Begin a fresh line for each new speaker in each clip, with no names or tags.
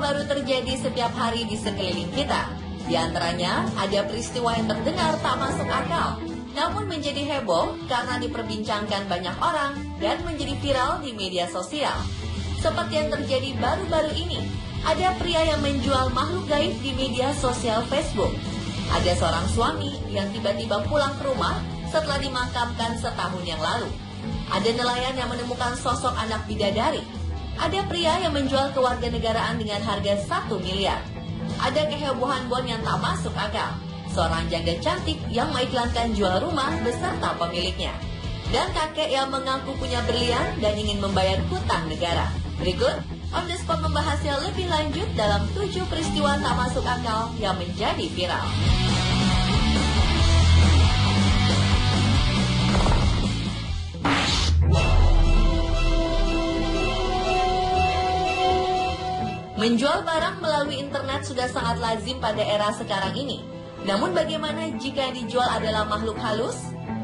baru terjadi setiap hari di sekeliling kita. Di antaranya, ada peristiwa yang terdengar tak masuk akal, namun menjadi heboh karena diperbincangkan banyak orang dan menjadi viral di media sosial. Seperti yang terjadi baru-baru ini, ada pria yang menjual makhluk gaib di media sosial Facebook. Ada seorang suami yang tiba-tiba pulang ke rumah setelah dimakamkan setahun yang lalu. Ada nelayan yang menemukan sosok anak bidadari. Ada pria yang menjual kewarganegaraan dengan harga 1 miliar. Ada kehebohan bon yang tak masuk akal. Seorang janda cantik yang mengiklankan jual rumah beserta pemiliknya. Dan kakek yang mengaku punya berlian dan ingin membayar hutang negara. Berikut, On The Spot membahasnya lebih lanjut dalam 7 peristiwa tak masuk akal yang menjadi viral. Menjual barang melalui internet sudah sangat lazim pada era sekarang ini. Namun bagaimana jika yang dijual adalah makhluk halus?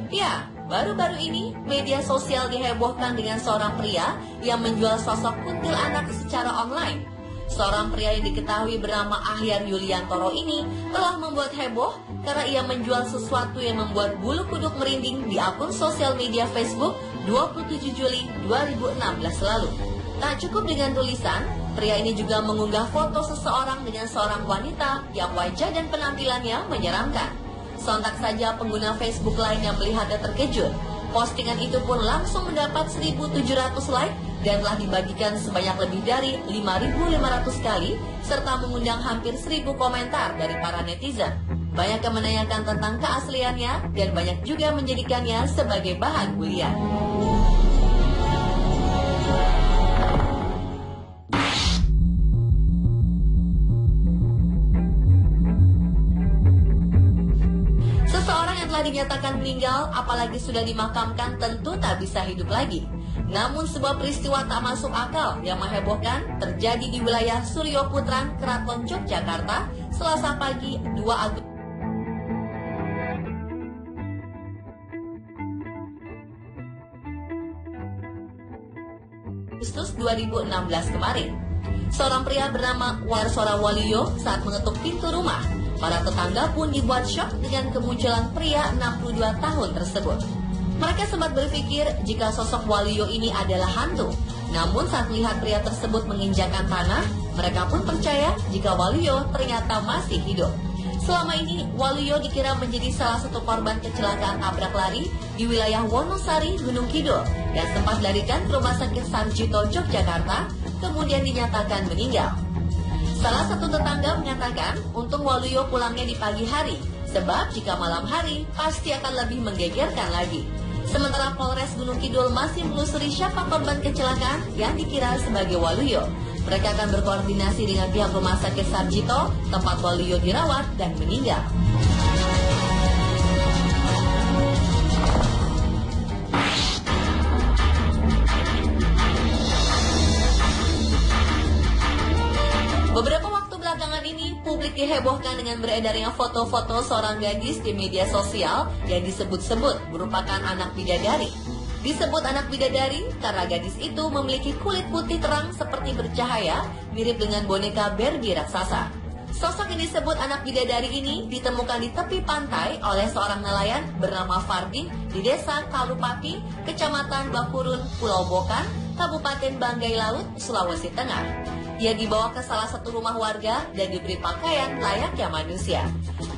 Ya, baru-baru ini media sosial dihebohkan dengan seorang pria yang menjual sosok kuntilanak secara online. Seorang pria yang diketahui bernama Ahyar Yuliantoro ini telah membuat heboh karena ia menjual sesuatu yang membuat bulu kuduk merinding di akun sosial media Facebook 27 Juli 2016 lalu. Tak cukup dengan tulisan, pria ini juga mengunggah foto seseorang dengan seorang wanita yang wajah dan penampilannya menyeramkan. Sontak saja pengguna Facebook lainnya melihatnya terkejut. Postingan itu pun langsung mendapat 1.700 like dan telah dibagikan sebanyak lebih dari 5.500 kali serta mengundang hampir 1.000 komentar dari para netizen. Banyak yang menanyakan tentang keasliannya dan banyak juga menjadikannya sebagai bahan bulian. Dinyatakan meninggal, apalagi sudah dimakamkan, tentu tak bisa hidup lagi. Namun sebuah peristiwa tak masuk akal yang menghebohkan terjadi di wilayah Suryo Putran, Keraton Yogyakarta, Selasa pagi 2 Agustus 2016 kemarin. Seorang pria bernama Warsora Waluyo saat mengetuk pintu rumah. Para tetangga pun dibuat syok dengan kemunculan pria 62 tahun tersebut. Mereka sempat berpikir jika sosok Waluyo ini adalah hantu. Namun saat melihat pria tersebut menginjakan tanah, mereka pun percaya jika Waluyo ternyata masih hidup. Selama ini, Waluyo dikira menjadi salah satu korban kecelakaan tabrak lari di wilayah Wonosari, Gunung Kidul, dan sempat dilarikan ke Rumah Sakit Sarjito, Yogyakarta, kemudian dinyatakan meninggal. Salah satu tetangga mengatakan, untung Waluyo pulangnya di pagi hari, sebab jika malam hari pasti akan lebih menggegerkan lagi. Sementara Polres Gunung Kidul masih menelusuri siapa korban kecelakaan yang dikira sebagai Waluyo. Mereka akan berkoordinasi dengan pihak Rumah Sakit Sarjito, tempat Waluyo dirawat dan meninggal. Beberapa waktu belakangan ini, publik dihebohkan dengan beredarnya foto-foto seorang gadis di media sosial yang disebut-sebut merupakan anak bidadari. Disebut anak bidadari karena gadis itu memiliki kulit putih terang seperti bercahaya, mirip dengan boneka Barbie raksasa. Sosok yang disebut anak bidadari ini ditemukan di tepi pantai oleh seorang nelayan bernama Fardi di desa Kalupapi, Kecamatan Bakurun, Pulau Bokan, Kabupaten Banggai Laut, Sulawesi Tengah. Ia dibawa ke salah satu rumah warga dan diberi pakaian layaknya manusia.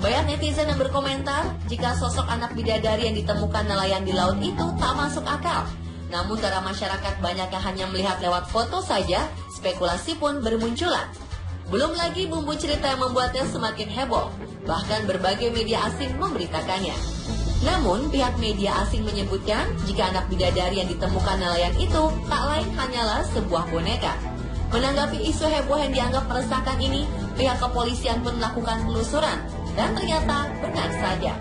Banyak netizen yang berkomentar jika sosok anak bidadari yang ditemukan nelayan di laut itu tak masuk akal. Namun karena masyarakat banyak yang hanya melihat lewat foto saja, spekulasi pun bermunculan. Belum lagi bumbu cerita yang membuatnya semakin heboh. Bahkan berbagai media asing memberitakannya. Namun pihak media asing menyebutkan jika anak bidadari yang ditemukan nelayan itu tak lain hanyalah sebuah boneka. Menanggapi isu heboh yang dianggap meresahkan ini, pihak kepolisian pun melakukan penelusuran dan ternyata benar saja.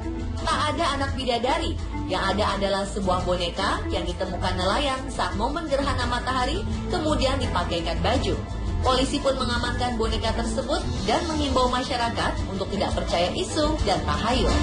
Tak ada anak bidadari, yang ada adalah sebuah boneka yang ditemukan nelayan saat momen gerhana matahari kemudian dipakaikan baju. Polisi pun mengamankan boneka tersebut dan menghimbau masyarakat untuk tidak percaya isu dan tahayul.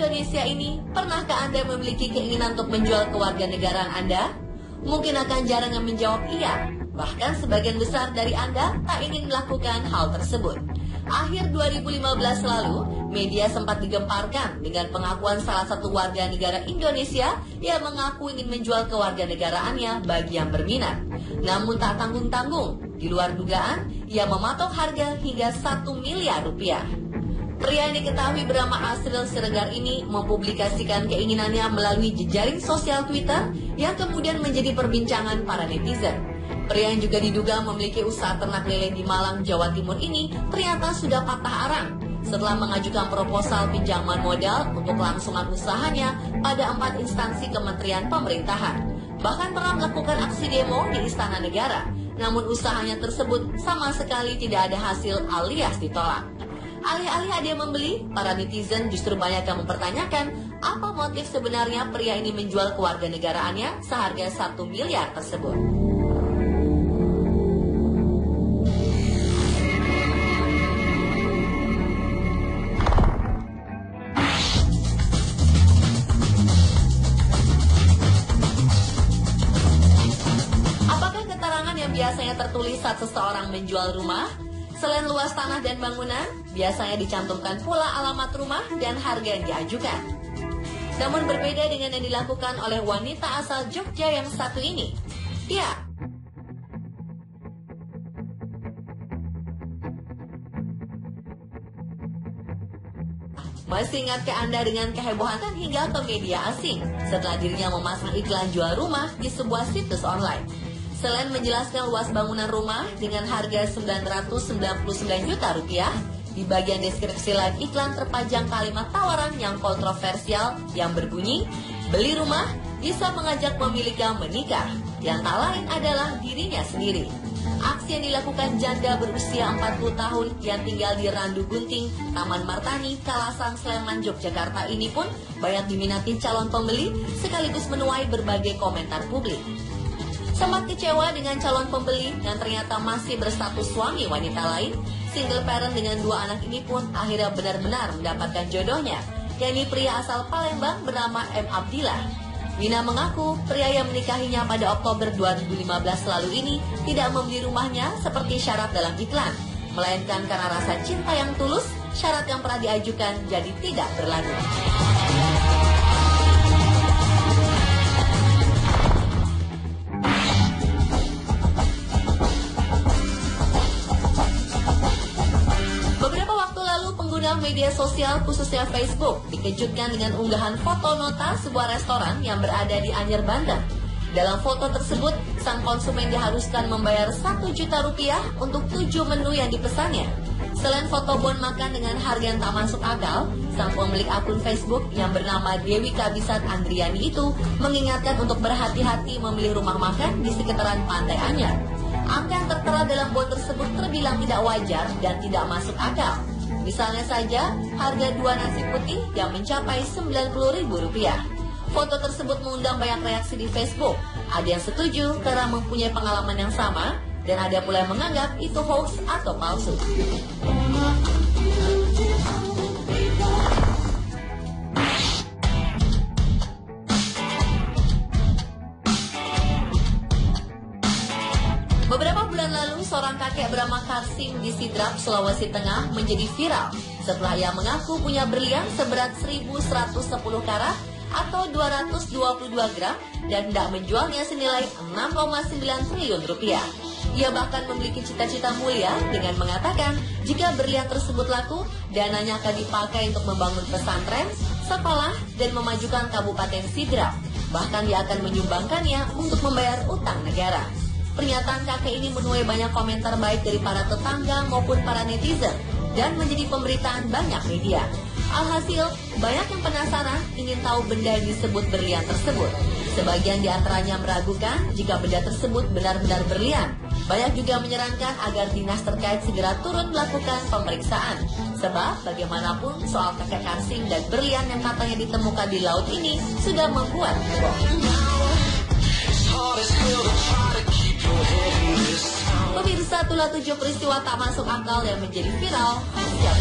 Indonesia ini, pernahkah Anda memiliki keinginan untuk menjual kewarganegaraan Anda? Mungkin akan jarang yang menjawab iya. Bahkan sebagian besar dari Anda tak ingin melakukan hal tersebut. Akhir 2015 lalu, media sempat digemparkan dengan pengakuan salah satu warga negara Indonesia yang mengaku ingin menjual kewarganegaraannya bagi yang berminat. Namun tak tanggung-tanggung, di luar dugaan, ia mematok harga hingga 1 miliar rupiah. Pria yang diketahui bernama Asril Siregar ini mempublikasikan keinginannya melalui jejaring sosial Twitter yang kemudian menjadi perbincangan para netizen. Pria yang juga diduga memiliki usaha ternak lele di Malang, Jawa Timur ini ternyata sudah patah arang setelah mengajukan proposal pinjaman modal untuk kelangsungan usahanya pada 4 instansi kementerian pemerintahan. Bahkan pernah melakukan aksi demo di Istana Negara, namun usahanya tersebut sama sekali tidak ada hasil alias ditolak. Alih-alih ada yang membeli, para netizen justru banyak yang mempertanyakan apa motif sebenarnya pria ini menjual kewarganegaraannya seharga 1 miliar tersebut. Biasanya tertulis saat seseorang menjual rumah. Selain luas tanah dan bangunan, biasanya dicantumkan pula alamat rumah dan harga yang diajukan. Namun berbeda dengan yang dilakukan oleh wanita asal Jogja yang satu ini. Ya, masih ingatkah Anda dengan kehebohan hingga ke media asing setelah dirinya memasang iklan jual rumah di sebuah situs online? Selain menjelaskan luas bangunan rumah dengan harga 999 juta rupiah, di bagian deskripsi live iklan terpajang kalimat tawaran yang kontroversial yang berbunyi, beli rumah bisa mengajak pemiliknya menikah, yang tak lain adalah dirinya sendiri. Aksi yang dilakukan janda berusia 40 tahun yang tinggal di Randu Gunting, Taman Martani, Kalasan, Sleman, Yogyakarta ini pun banyak diminati calon pembeli sekaligus menuai berbagai komentar publik. Sempat kecewa dengan calon pembeli yang ternyata masih berstatus suami wanita lain, single parent dengan 2 anak ini pun akhirnya benar-benar mendapatkan jodohnya, yakni pria asal Palembang bernama M. Abdillah. Wina mengaku pria yang menikahinya pada Oktober 2015 lalu ini tidak membeli rumahnya seperti syarat dalam iklan, melainkan karena rasa cinta yang tulus, syarat yang pernah diajukan jadi tidak berlaku. Media sosial khususnya Facebook dikejutkan dengan unggahan foto nota sebuah restoran yang berada di Anyer, Banten. Dalam foto tersebut, sang konsumen diharuskan membayar 1 juta rupiah untuk 7 menu yang dipesannya. Selain foto bon makan dengan harga yang tak masuk akal, sang pemilik akun Facebook yang bernama Dewi Kabisat Andriani itu mengingatkan untuk berhati-hati memilih rumah makan di sekitaran Pantai Anyer. Angka yang tertera dalam bon tersebut terbilang tidak wajar dan tidak masuk akal. Misalnya saja, harga 2 nasi putih yang mencapai Rp90.000. Foto tersebut mengundang banyak reaksi di Facebook. Ada yang setuju karena mempunyai pengalaman yang sama, dan ada pula yang menganggap itu hoax atau palsu. Beberapa bulan lalu, seorang kakek bernama Karsim di Sidrap, Sulawesi Tengah menjadi viral setelah ia mengaku punya berlian seberat 1.110 karat atau 222 gram dan hendak menjualnya senilai 6,9 triliun rupiah. Ia bahkan memiliki cita-cita mulia dengan mengatakan jika berlian tersebut laku, dananya akan dipakai untuk membangun pesantren, sekolah, dan memajukan Kabupaten Sidrap. Bahkan dia akan menyumbangkannya untuk membayar utang negara. Pernyataan kakek ini menuai banyak komentar baik dari para tetangga maupun para netizen dan menjadi pemberitaan banyak media. Alhasil, banyak yang penasaran ingin tahu benda yang disebut berlian tersebut. Sebagian di antaranya meragukan jika benda tersebut benar-benar berlian. Banyak juga menyarankan agar dinas terkait segera turun melakukan pemeriksaan. Sebab bagaimanapun soal kakek Karsim dan berlian yang katanya ditemukan di laut ini sudah membuat heboh. Pemirsa, itulah 7 peristiwa tak masuk akal yang menjadi viral. Siap,